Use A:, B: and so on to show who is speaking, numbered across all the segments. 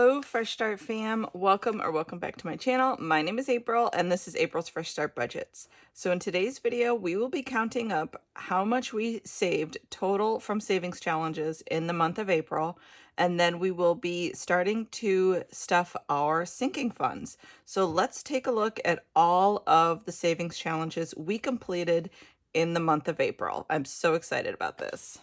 A: Hello Fresh Start fam, welcome back to my channel. My name is April and this is April's Fresh Start Budgets. So in today's video we will be counting up how much we saved total from savings challenges in the month of April, and then we will be starting to stuff our sinking funds. So let's take a look at all of the savings challenges we completed in the month of April. I'm so excited about this.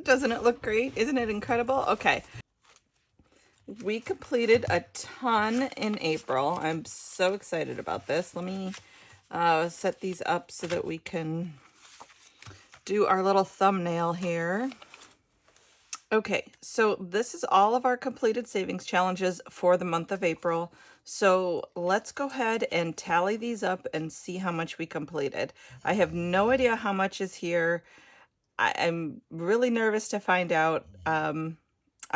A: Doesn't it look great? Isn't it incredible? Okay. We completed a ton in April. I'm so excited about this. Let me set these up so that we can do our little thumbnail here. Okay, so this is all of our completed savings challenges for the month of April. So let's go ahead and tally these up and see how much we completed. I have no idea how much is here. I'm really nervous to find out. I'm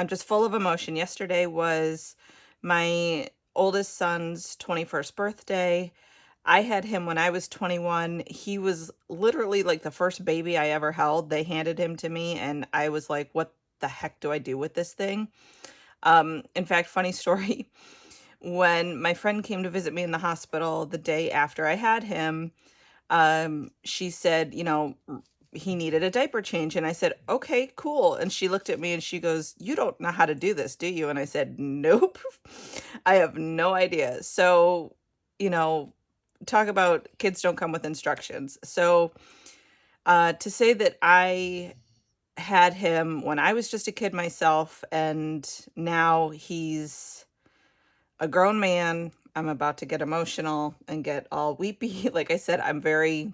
A: just full of emotion. Yesterday was my oldest son's 21st birthday. I had him when I was 21. He was literally like the first baby I ever held. They handed him to me and I was like, what the heck do I do with this thing? In fact, funny story, when my friend came to visit me in the hospital the day after I had him, she said, you know, he needed a diaper change. And I said, okay, cool. And she looked at me and she goes, you don't know how to do this, do you? And I said, nope, I have no idea. So, you know, talk about kids don't come with instructions. So to say that I had him when I was just a kid myself, and now he's a grown man, I'm about to get emotional and get all weepy. Like I said, I'm very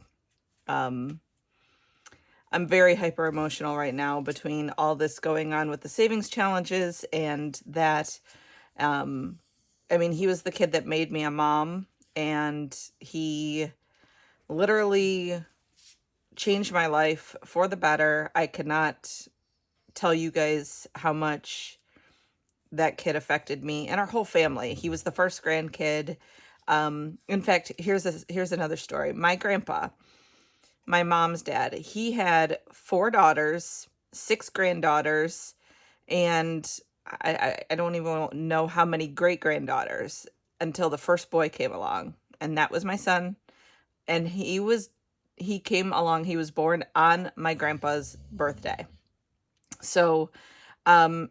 A: hyper emotional right now between all this going on with the savings challenges and that. I mean, he was the kid that made me a mom, and he literally changed my life for the better. I cannot tell you guys how much that kid affected me and our whole family. He was the first grandkid. In fact, here's another story. My grandpa, my mom's dad, he had 4 daughters, 6 granddaughters, and I don't even know how many great-granddaughters until the first boy came along, and that was my son. And he came along, he was born on my grandpa's birthday. So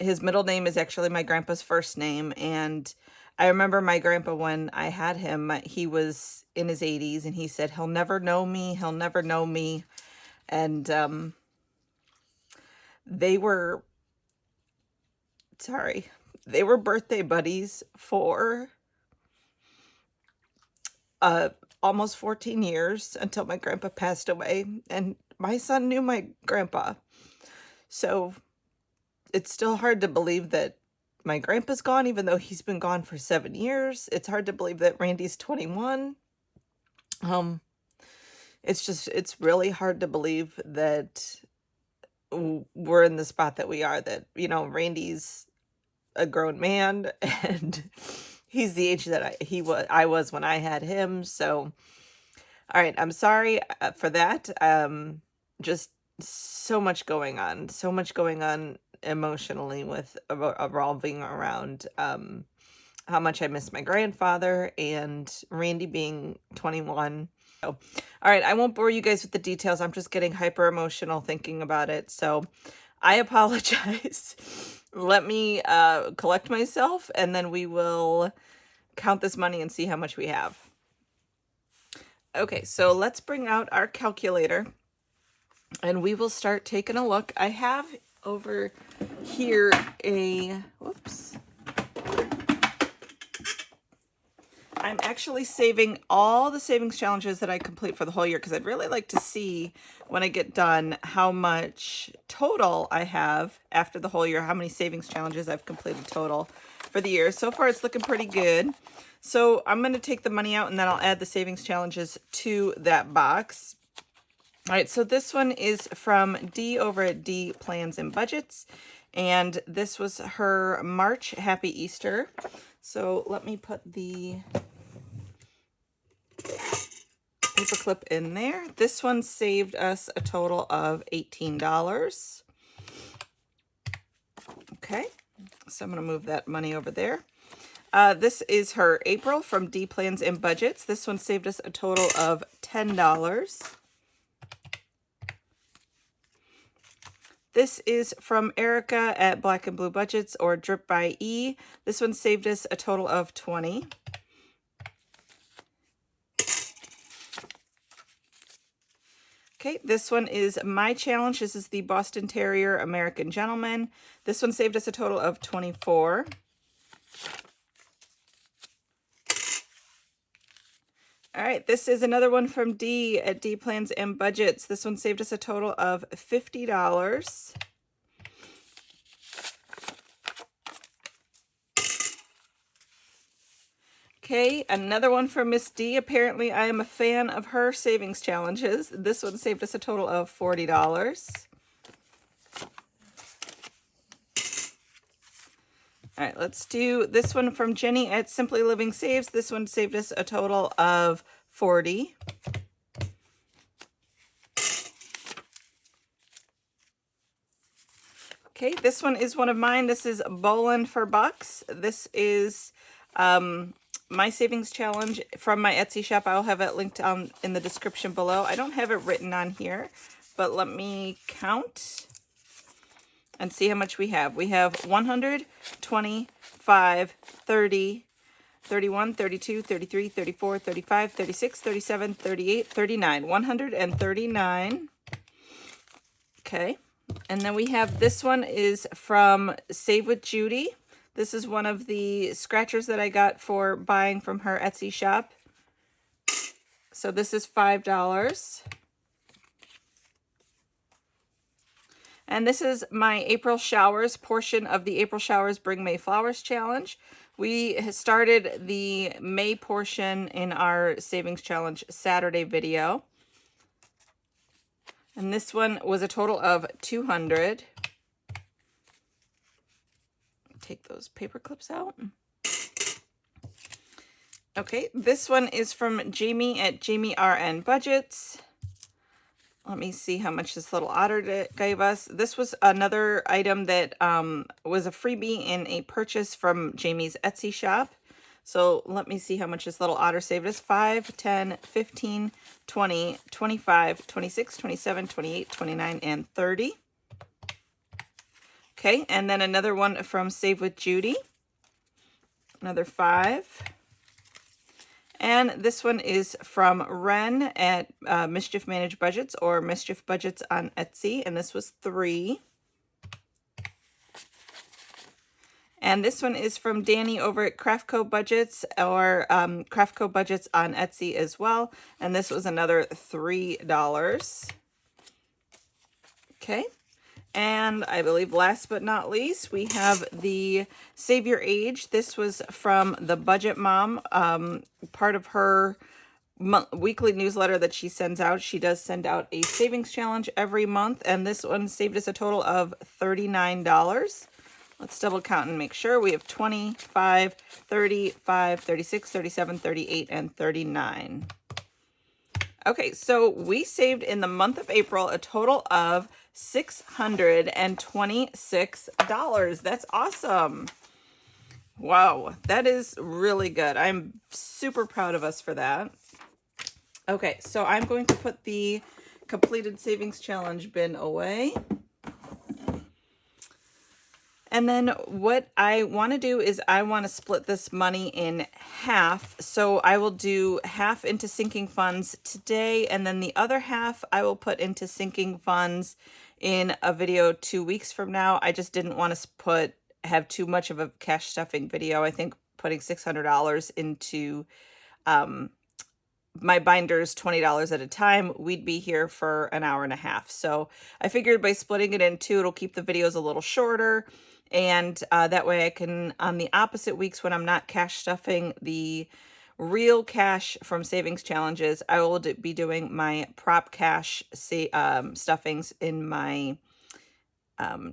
A: his middle name is actually my grandpa's first name, and I remember my grandpa, when I had him, he was in his 80s, and he said, he'll never know me, he'll never know me. And they were birthday buddies for almost 14 years until my grandpa passed away, and my son knew my grandpa. So it's still hard to believe that my grandpa's gone, even though he's been gone for 7 years. It's hard to believe that Randy's 21. It's really hard to believe that we're in the spot that we are, that, you know, Randy's a grown man and he's the age that I was when I had him. So, all right, I'm sorry for that. Just so much going on emotionally with revolving around how much I miss my grandfather and Randy being 21. So, all right, I won't bore you guys with the details. I'm just getting hyper emotional thinking about it. So I apologize. Let me collect myself, and then we will count this money and see how much we have. Okay, so let's bring out our calculator and we will start taking a look. I have over here I'm actually saving all the savings challenges that I complete for the whole year, because I'd really like to see when I get done how much total I have after the whole year, how many savings challenges I've completed total for the year. So far, it's looking pretty good. So I'm going to take the money out and then I'll add the savings challenges to that box. All right, so this one is from Dee over at D Plans and Budgets, and this was her March Happy Easter. So let me put the paper clip in there. This one saved us a total of $18. Okay, so I'm going to move that money over there. This is her April from D Plans and Budgets. This one saved us a total of $10. This is from Erica at Black and Blue Budgets, or Drip by E. This one saved us a total of $20. Okay, this one is my challenge. This is the Boston Terrier American Gentleman. This one saved us a total of $24. All right, this is another one from D at D Plans and Budgets. This one saved us a total of $50. Okay, another one from Miss D. Apparently, I am a fan of her savings challenges. This one saved us a total of $40. All right, let's do this one from Jenny at Simply Living Saves. This one saved us a total of $40. Okay, this one is one of mine. This is Bowling for Bucks. This is my savings challenge from my Etsy shop. I'll have it linked in the description below. I don't have it written on here, but let me count and see how much we have. We have 100, 25, 30, 31, 32, 33, 34, 35, 36, 37, 38, 39. 139. Okay. And then we have this one is from Save with Judy. This is one of the scratchers that I got for buying from her Etsy shop. So this is $5. And this is my April Showers portion of the April Showers Bring May Flowers Challenge. We started the May portion in our Savings Challenge Saturday video. And this one was a total of $200. Take those paper clips out. Okay, this one is from Jamie at Jamie RN Budgets. Let me see how much this little otter gave us. This was another item that was a freebie in a purchase from Jamie's Etsy shop. So let me see how much this little otter saved us. 5, 10, 15, 20, 25, 26, 27, 28, 29, and 30. Okay, and then another one from Save with Judy. Another 5. And this one is from Ren at Mischief Managed Budgets, or Mischief Budgets on Etsy, and this was 3. And this one is from Danny over at Craftco Budgets, or Craftco Budgets on Etsy as well, and this was another $3. Okay. And I believe last but not least, we have the Save Your Age. This was from the Budget Mom, part of her weekly newsletter that she sends out. She does send out a savings challenge every month, and this one saved us a total of $39. Let's double count and make sure. We have 25, 35, 36, 37, 38, and 39. Okay, so we saved in the month of April a total of $626. That's awesome. Wow, that is really good. I'm super proud of us for that. Okay, so I'm going to put the completed savings challenge bin away. And then what I want to do is I want to split this money in half. So I will do half into sinking funds today, and then the other half I will put into sinking funds in a video 2 weeks from now. I just didn't want to have too much of a cash stuffing video. I think putting $600 into my binders $20 at a time, we'd be here for an hour and a half. So I figured by splitting it in two, it'll keep the videos a little shorter. And that way I can, on the opposite weeks when I'm not cash stuffing the real cash from savings challenges, I will be doing my prop cash stuffings in my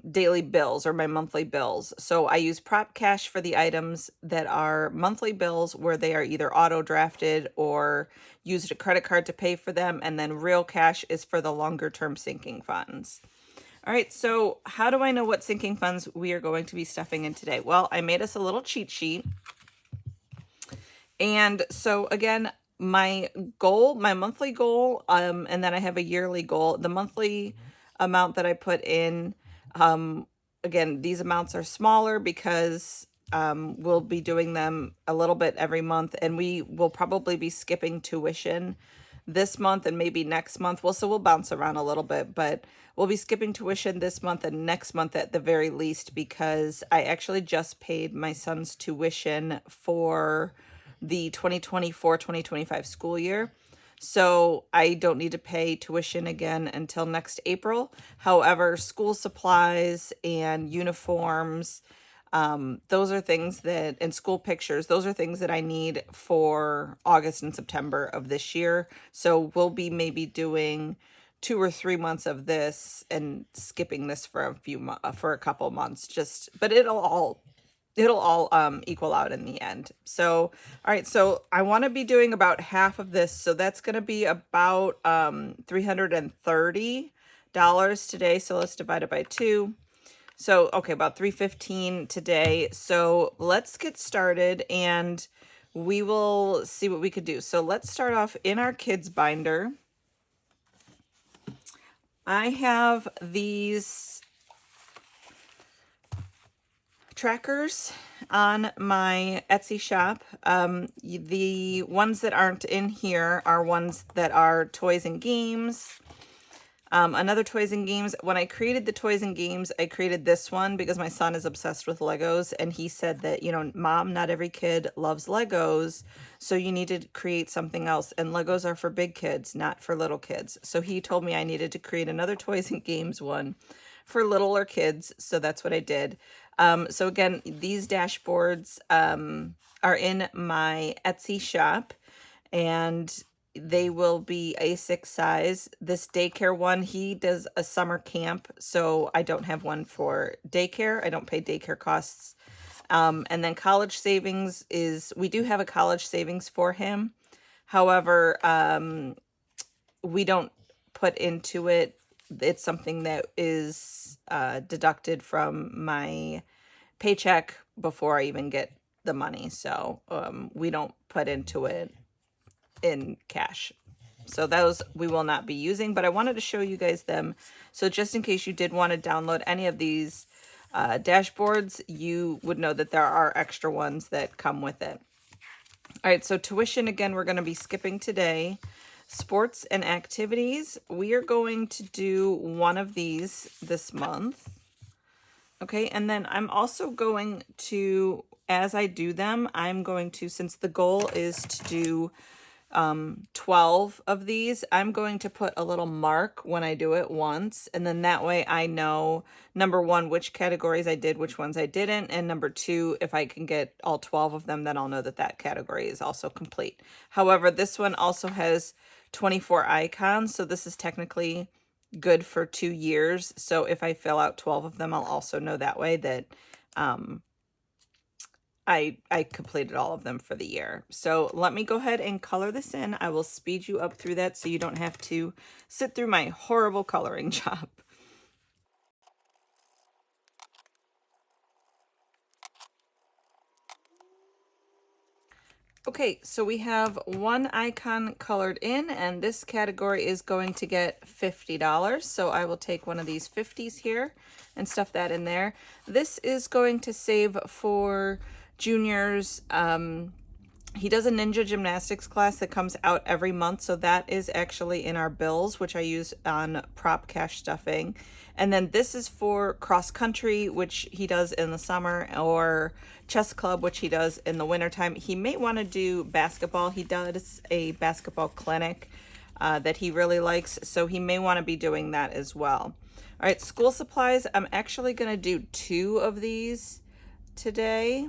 A: daily bills or my monthly bills. So I use prop cash for the items that are monthly bills where they are either auto drafted or used a credit card to pay for them. And then real cash is for the longer term sinking funds. All right, so how do I know what sinking funds we are going to be stuffing in today? Well, I made us a little cheat sheet. And so again, my goal, my monthly goal, and then I have a yearly goal. The monthly amount that I put in, again, these amounts are smaller because we'll be doing them a little bit every month, and we will probably be skipping tuition this month and maybe next month. Well, so we'll bounce around a little bit, but we'll be skipping tuition this month and next month at the very least, because I actually just paid my son's tuition for the 2024-2025 school year. So I don't need to pay tuition again until next April. However, school supplies and uniforms, those are things that, and school pictures, those are things that I need for August and September of this year. So we'll be maybe doing 2 or 3 months of this and skipping this for a couple months, but it'll all equal out in the end. So, all right, so I want to be doing about half of this. So that's going to be about $330 today. So let's divide it by 2. So, okay, about $315 today. So let's get started and we will see what we could do. So let's start off in our kids binder. I have these trackers on my Etsy shop. The ones that aren't in here are ones that are toys and games. Another toys and games. When I created the toys and games, I created this one because my son is obsessed with Legos, and he said that, you know, Mom, not every kid loves Legos, so you need to create something else. And Legos are for big kids, not for little kids. So he told me I needed to create another toys and games one for littler kids. So that's what I did. So again, these dashboards are in my Etsy shop, and they will be A6 size. This daycare one, he does a summer camp, so I don't have one for daycare. I don't pay daycare costs. And then college savings we do have a college savings for him. However, we don't put into it. It's something that is deducted from my paycheck before I even get the money. So we don't put into it in cash. So those we will not be using, but I wanted to show you guys them. So just in case you did want to download any of these dashboards, you would know that there are extra ones that come with it. All right, so tuition, again, we're going to be skipping today. Sports and activities, we are going to do one of these this month. Okay, and then I'm also going to, as I do them, I'm going to, since the goal is to do 12 of these, I'm going to put a little mark when I do it once, and then that way I know, number 1, which categories I did, which ones I didn't, and number 2, if I can get all 12 of them, then I'll know that that category is also complete. However, this one also has 24 icons, so this is technically good for 2 years. So if I fill out 12 of them, I'll also know that way that I completed all of them for the year. So let me go ahead and color this in. I will speed you up through that so you don't have to sit through my horrible coloring job. Okay, so we have one icon colored in, and this category is going to get $50. So I will take one of these 50s here and stuff that in there. This is going to save for juniors. He does a ninja gymnastics class that comes out every month, so that is actually in our bills, which I use on prop cash stuffing. And then this is for cross country, which he does in the summer, or chess club, which he does in the wintertime. He may want to do basketball. He does a basketball clinic that he really likes, so he may want to be doing that as well. All right, school supplies. I'm actually going to do 2 of these today.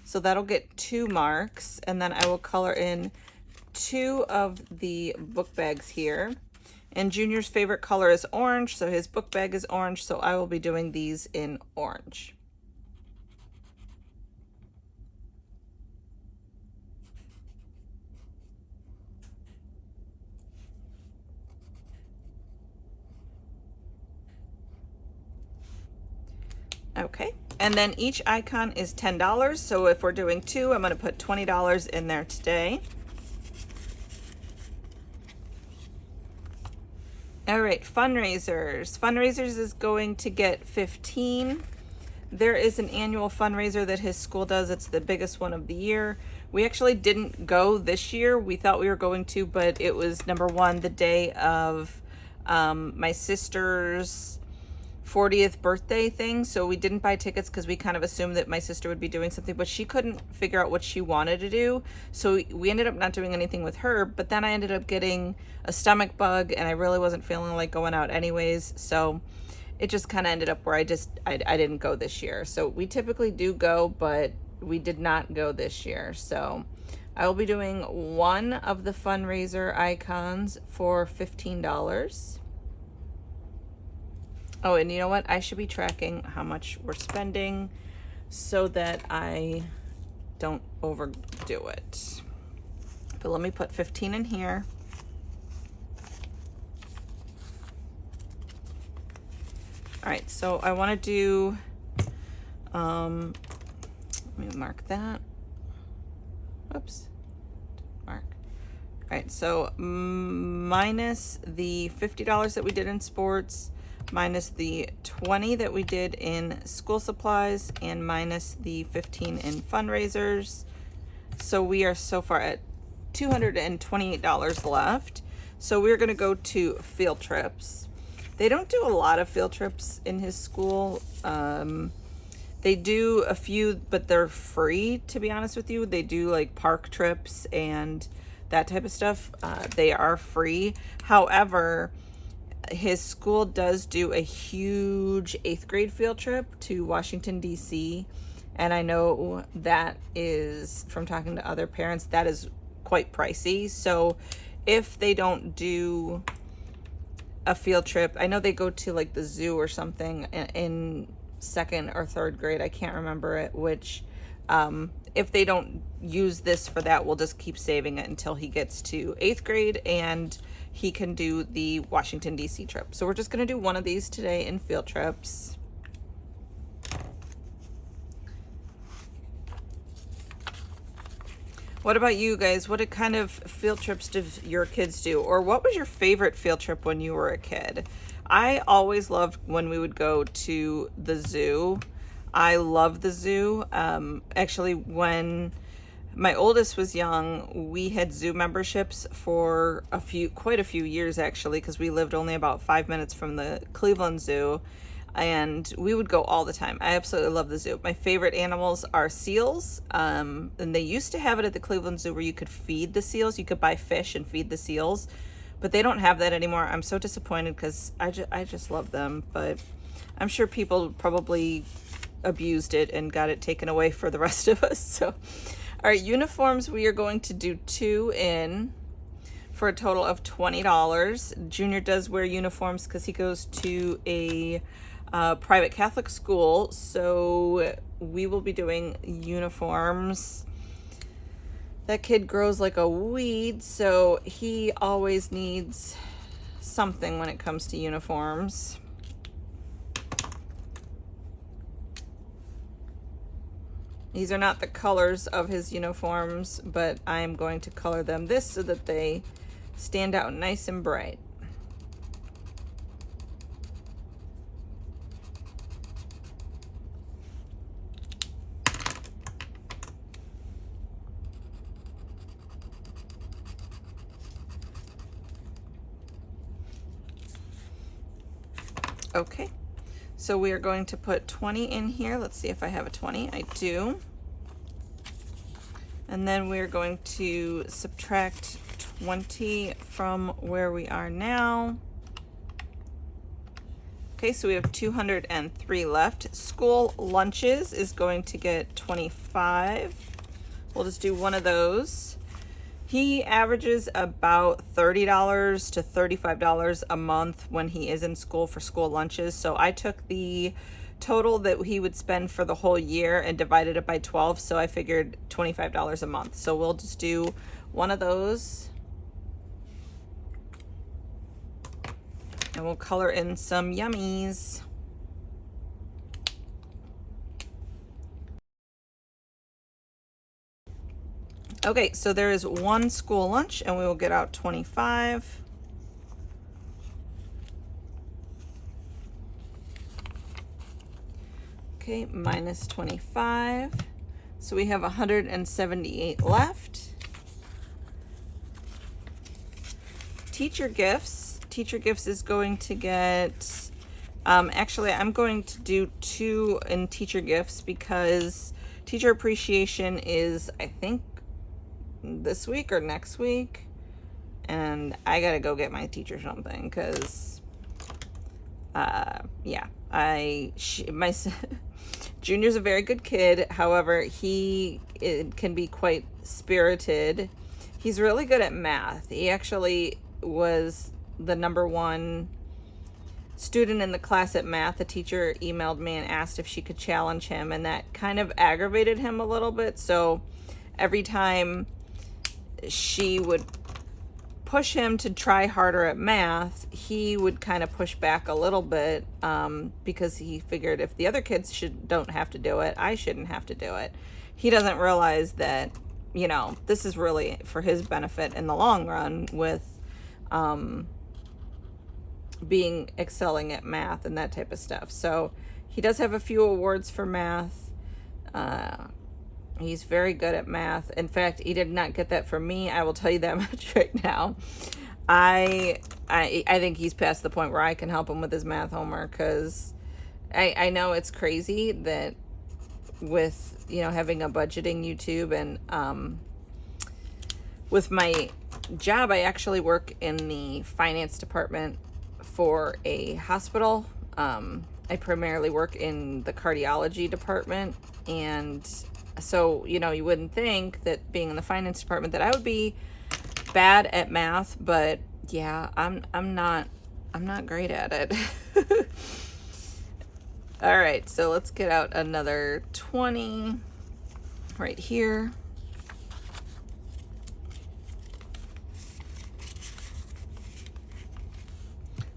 A: So that'll get 2 marks, and then I will color in 2 of the book bags here. And Junior's favorite color is orange, so his book bag is orange, so I will be doing these in orange. Okay, and then each icon is $10, so if we're doing 2, I'm going to put $20 in there today. All right, fundraisers. Fundraisers is going to get 15. There is an annual fundraiser that his school does. It's the biggest one of the year. We actually didn't go this year. We thought we were going to, but it was number one, the day of my sister's 40th birthday thing, so we didn't buy tickets because we kind of assumed that my sister would be doing something, but she couldn't figure out what she wanted to do, so we ended up not doing anything with her. But then I ended up getting a stomach bug and I really wasn't feeling like going out anyways, so it just kind of ended up where I didn't go this year. So we typically do go, but we did not go this year. So I will be doing one of the fundraiser icons for $15. Oh, and you know what? I should be tracking how much we're spending so that I don't overdo it. But let me put 15 in here. All right, so I want to do, let me mark that. Oops, mark. All right, so minus the $50 that we did in sports, minus the 20 that we did in school supplies, and minus the 15 in fundraisers. So we are so far at $228 left. So we're going to go to field trips. They don't do a lot of field trips in his school. They do a few, but they're free, to be honest with you. They do like park trips and that type of stuff. They are free. However, his school does do a huge 8th grade field trip to Washington, D.C. And I know that is, from talking to other parents, that is quite pricey. So if they don't do a field trip, I know they go to like the zoo or something in 2nd or 3rd grade. I can't remember it, which if they don't use this for that, we'll just keep saving it until he gets to 8th grade and he can do the Washington, D.C. trip. So we're just going to do one of these today in field trips. What about you guys? What kind of field trips do your kids do? Or what was your favorite field trip when you were a kid? I always loved when we would go to the zoo. I love the zoo. Actually, when my oldest was young, we had zoo memberships for quite a few years actually, because we lived only about 5 minutes from the Cleveland Zoo, and we would go all the time. I absolutely love the zoo. My favorite animals are seals, and they used to have it at the Cleveland Zoo where you could feed the seals. You could buy fish and feed the seals, but they don't have that anymore. I'm so disappointed because I just love them, but I'm sure people probably abused it and got it taken away for the rest of us. So all right, uniforms, we are going to do 2 in for a total of $20. Junior does wear uniforms because he goes to a private Catholic school, so we will be doing uniforms. That kid grows like a weed, so he always needs something when it comes to uniforms. These are not the colors of his uniforms, but I'm going to color them this so that they stand out nice and bright. Okay, so we are going to put 20 in here. Let's see if I have a 20. I do. And then we're going to subtract 20 from where we are now. Okay, so we have 203 left. School lunches is going to get 25. We'll just do one of those. He averages about $30 to $35 a month when he is in school for school lunches. So I took the total that he would spend for the whole year and divided it by 12. So I figured $25 a month. So we'll just do one of those. And we'll color in some yummies. Okay, so there is one school lunch and we will get out 25. Okay, minus 25. So we have 178 left. Teacher gifts. Teacher gifts is going to get, actually I'm going to do 2 in teacher gifts because teacher appreciation is, I think, this week or next week, and I gotta go get my teacher something because yeah, my Junior's a very good kid. However, he can be quite spirited. He's really good at math. He actually was the #1 student in the class at math. The teacher emailed me and asked if she could challenge him, and that kind of aggravated him a little bit. So every time she would push him to try harder at math, he would kind of push back a little bit, because he figured if the other kids don't have to do it, I shouldn't have to do it. He doesn't realize that, you know, this is really for his benefit in the long run with excelling at math and that type of stuff. So he does have a few awards for math. He's very good at math. In fact, he did not get that from me. I will tell you that much right now. I think he's past the point where I can help him with his math homework, because I know it's crazy that with, you know, having a budgeting YouTube and with my job, I actually work in the finance department for a hospital. I primarily work in the cardiology department, and so, you know, you wouldn't think that being in the finance department that I would be bad at math, but yeah, I'm not great at it. All right, so let's get out another 20 right here.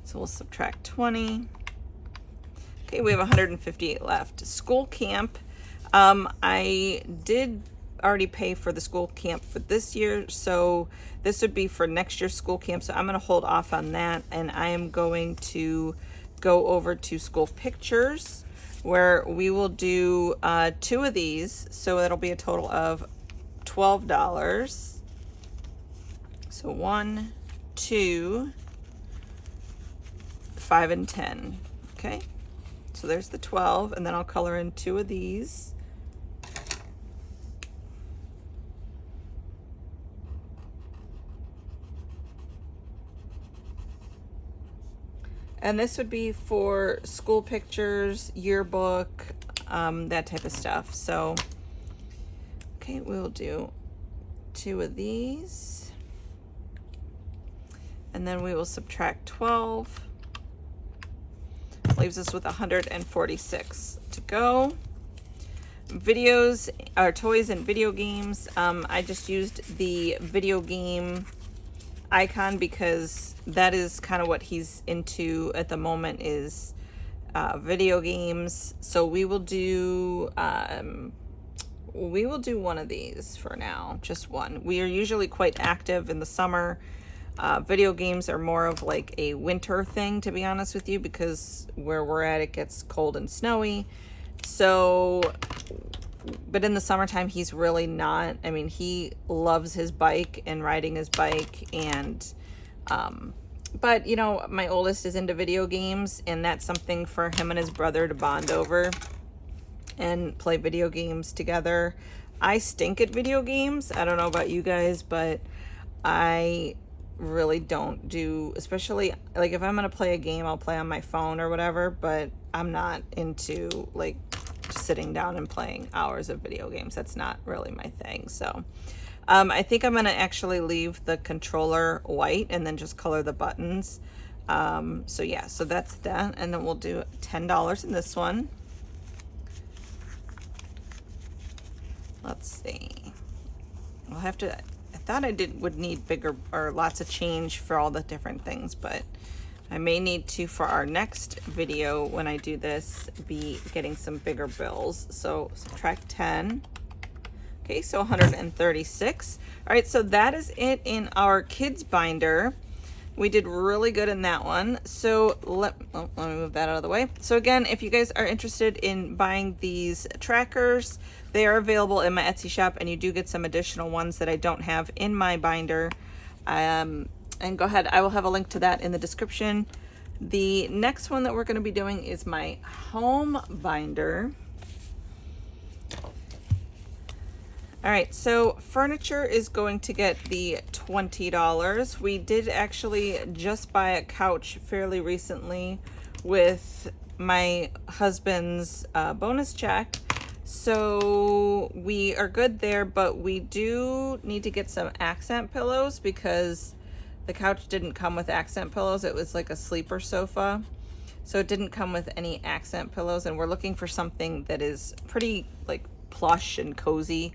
A: So we'll subtract 20. Okay, we have 158 left. School camp. I did already pay for the school camp for this year, so this would be for next year's school camp. So I'm going to hold off on that, and I am going to go over to school pictures, where we will do 2 of these. So that'll be a total of $12. So 1, 2, 5, and 10. Okay, so there's the 12, and then I'll color in 2 of these. And this would be for school pictures, yearbook, that type of stuff. So, okay, we'll do 2 of these. And then we will subtract 12. Leaves us with 146 to go. Videos, or toys and video games. I just used the video game icon because that is kind of what he's into at the moment, is video games. So we will do one of these for now, just one. We are usually quite active in the summer. Video games are more of like a winter thing, to be honest with you, because where we're at, it gets cold and snowy. So, but in the summertime, he's really not. I mean, he loves his bike and riding his bike, and but you know, my oldest is into video games, and that's something for him and his brother to bond over and play video games together. I stink at video games. I don't know about you guys, but I really don't do, especially like if I'm gonna play a game, I'll play on my phone or whatever, but I'm not into like sitting down and playing hours of video games. That's not really my thing. So I think I'm gonna actually leave the controller white and then just color the buttons. So yeah, so that's that. And then we'll do $10 in this one. Let's see. I'll have to, I thought I would need bigger or lots of change for all the different things, but I may need to, for our next video when I do this, be getting some bigger bills. So subtract 10. Okay, so 136. All right, so that is it in our kids binder. We did really good in that one. So let me move that out of the way. So again, if you guys are interested in buying these trackers, they are available in my Etsy shop, and you do get some additional ones that I don't have in my binder. And go ahead, I will have a link to that in the description. The next one that we're going to be doing is my home binder. All right, so furniture is going to get the $20. We did actually just buy a couch fairly recently with my husband's bonus check. So we are good there, but we do need to get some accent pillows because the couch didn't come with accent pillows. It was like a sleeper sofa. So it didn't come with any accent pillows, and we're looking for something that is pretty like plush and cozy.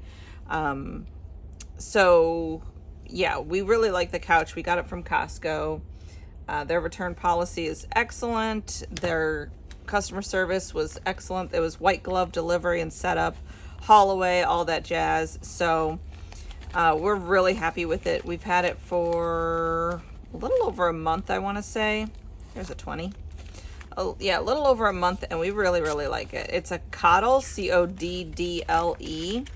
A: So yeah, we really like the couch. We got it from Costco. Their return policy is excellent. Their customer service was excellent. It was white glove delivery and setup, haul away, all that jazz. So we're really happy with it. We've had it for a little over a month, I want to say. There's a 20. Oh yeah, a little over a month, and we really, really like it. It's a Coddle, Coddle,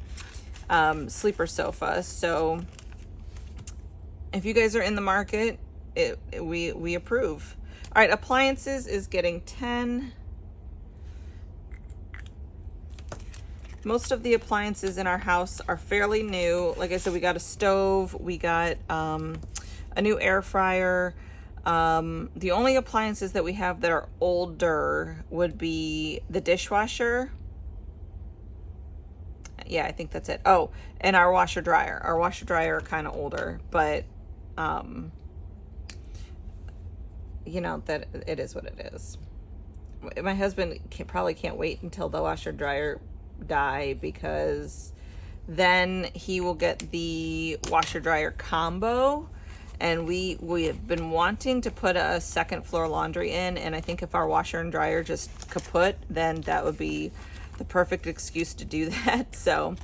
A: sleeper sofa. So if you guys are in the market, we approve. All right, appliances is getting 10. Most of the appliances in our house are fairly new. Like I said, we got a stove, we got a new air fryer. The only appliances that we have that are older would be the dishwasher. Yeah, I think that's it. Oh, and our washer dryer. Our washer dryer are kind of older, but you know, that it is what it is. My husband probably can't wait until the washer dryer die, because then he will get the washer dryer combo, and we have been wanting to put a second floor laundry in, and I think if our washer and dryer just kaput, then that would be the perfect excuse to do that. So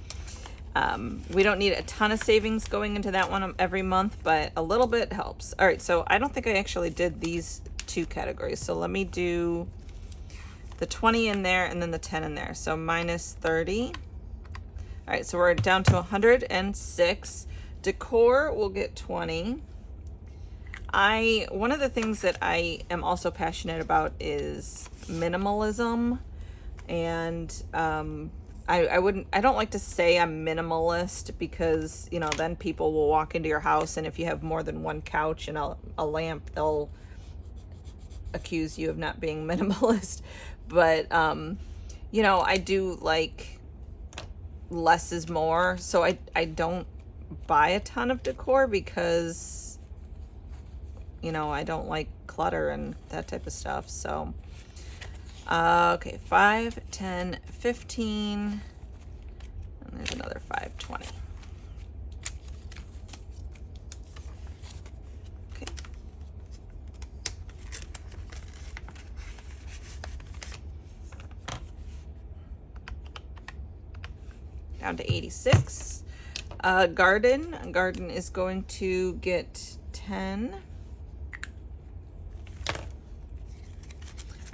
A: we don't need a ton of savings going into that one every month, but a little bit helps. All right, so I don't think I actually did these two categories, so let me do the 20 in there and then the 10 in there. So minus 30. All right, so we're down to 106. Decor will get 20. One of the things that I am also passionate about is minimalism, and I don't like to say I'm minimalist, because you know, then people will walk into your house, and if you have more than one couch and a lamp, they'll accuse you of not being minimalist. But you know, I do like less is more, so I don't buy a ton of decor, because you know, I don't like clutter and that type of stuff. So okay, 5, 10, 15, and there's another 5, 20. Okay. Down to 86. Garden is going to get 10.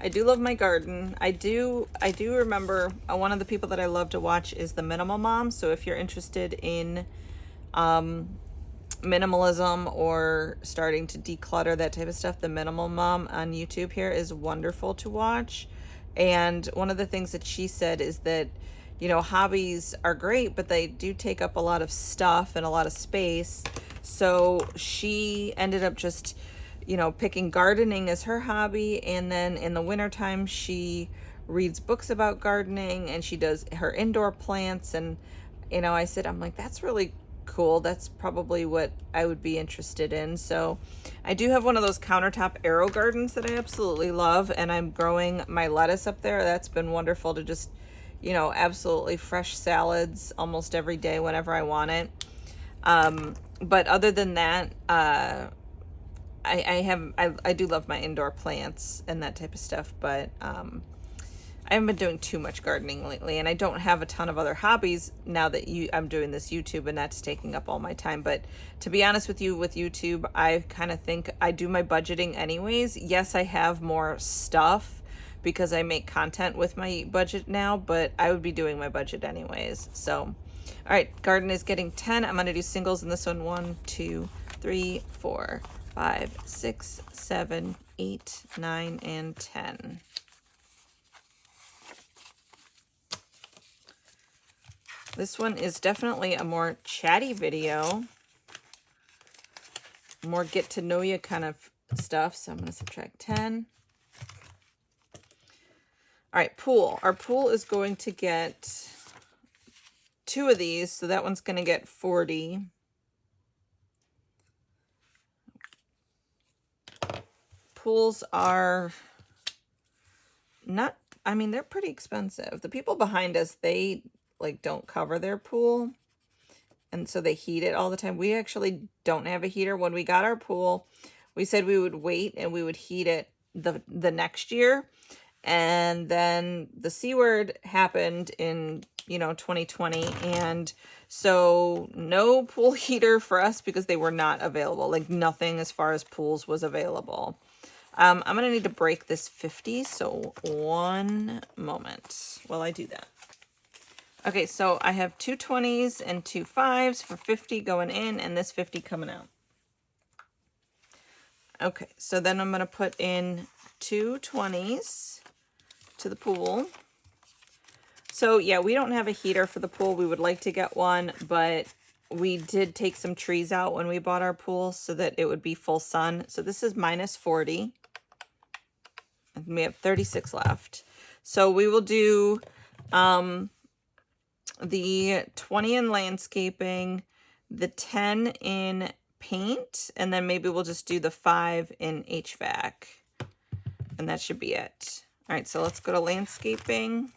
A: I do love my garden. I do remember one of the people that I love to watch is the Minimal Mom. So if you're interested in minimalism or starting to declutter, that type of stuff, the Minimal Mom on YouTube here is wonderful to watch. And one of the things that she said is that, you know, hobbies are great, but they do take up a lot of stuff and a lot of space. So she ended up just, you know, picking gardening as her hobby, and then in the wintertime she reads books about gardening, and she does her indoor plants. And you know, I'm like, that's really cool. That's probably what I would be interested in. So I do have one of those countertop arrow gardens that I absolutely love, and I'm growing my lettuce up there. That's been wonderful to just, you know, absolutely fresh salads almost every day whenever I want it. But other than that, I do love my indoor plants and that type of stuff, but I haven't been doing too much gardening lately, and I don't have a ton of other hobbies now that I'm doing this YouTube, and that's taking up all my time. But to be honest with you, with YouTube, I kind of think I do my budgeting anyways. Yes, I have more stuff because I make content with my budget now, but I would be doing my budget anyways. So, all right, garden is getting 10. I'm going to do singles in this one. 1, 2, 3, 4, 5, 6, 7, 8, 9, and 10. This one is definitely a more chatty video, more get to know you kind of stuff. So I'm going to subtract 10. All right, pool. Our pool is going to get 2 of these, so that one's going to get 40. Pools are not, I mean, they're pretty expensive. The people behind us, they like don't cover their pool, and so they heat it all the time. We actually don't have a heater. When we got our pool, we said we would wait and we would heat it the next year, and then the C word happened in 2020, and so no pool heater for us because they were not available. Like nothing as far as pools was available. I'm gonna need to break this 50, so one moment while I do that. Okay, so I have 2 20s and 2 5s for 50 going in, and this 50 coming out. Okay, so then I'm going to put in 2 20s to the pool. So yeah, we don't have a heater for the pool. We would like to get one, but we did take some trees out when we bought our pool so that it would be full sun. So this is minus 40. And we have 36 left. So we will do the 20 in landscaping, the 10 in paint, and then maybe we'll just do the 5 in HVAC. And that should be it. All right, so let's go to landscaping.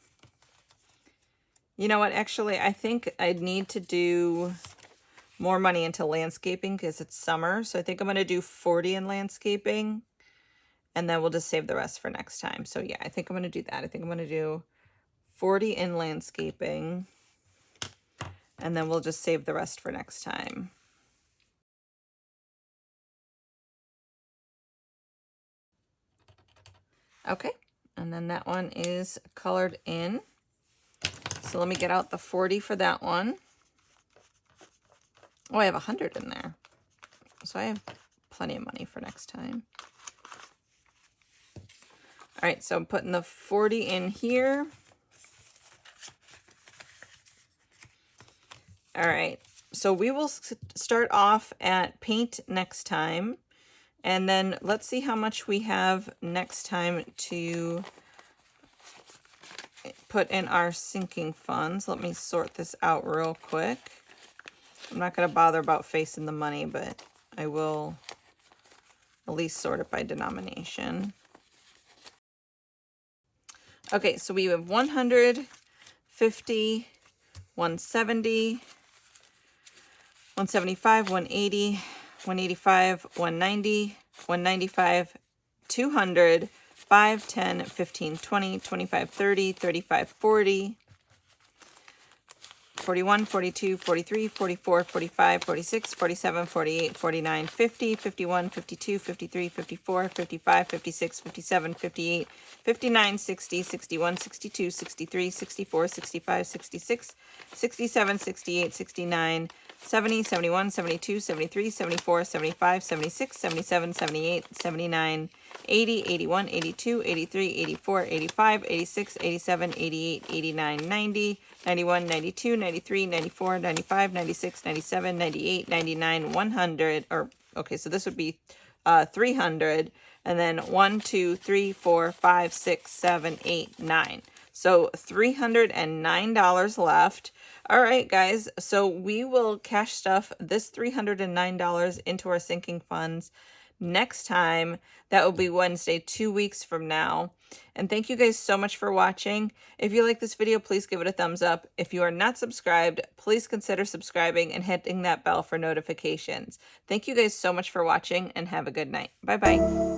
A: You know what? Actually, I think I need to do more money into landscaping because it's summer. So I think I'm going to do 40 in landscaping, and then we'll just save the rest for next time. So yeah, I think I'm going to do that. I think I'm going to do 40 in landscaping, and then we'll just save the rest for next time. Okay, and then that one is colored in. So let me get out the 40 for that one. Oh, I have 100 in there. So I have plenty of money for next time. All right, so I'm putting the 40 in here. All right, so we will start off at paint next time, and then let's see how much we have next time to put in our sinking funds. Let me sort this out real quick. I'm not going to bother about facing the money, but I will at least sort it by denomination. Okay, so we have 100, 50, 170, 175, 180, 185, 190, 195, 200, 5, 10, 15, 20, 25, 30, 35, 40, 41, 42, 43, 44, 45, 46, 47, 48, 49, 50, 51, 52, 53, 54, 55, 56, 57, 58, 59, 60, 61, 62, 63, 64, 65, 66, 67, 68, 69, 70, 71, 72, 73, 74, 75, 76, 77, 78, 79, 80, 81, 82, 83, 84, 85, 86, 87, 88, 89, 90, 91, 92, 93, 94, 95, 96, 97, 98, 99, 100, or, okay, so this would be 300, and then 1, 2, 3, 4, 5, 6, 7, 8, 9. So $309 left. All right, guys. So we will cash stuff this $309 into our sinking funds next time. That will be Wednesday, 2 weeks from now. And thank you guys so much for watching. If you like this video, please give it a thumbs up. If you are not subscribed, please consider subscribing and hitting that bell for notifications. Thank you guys so much for watching, and have a good night. Bye-bye.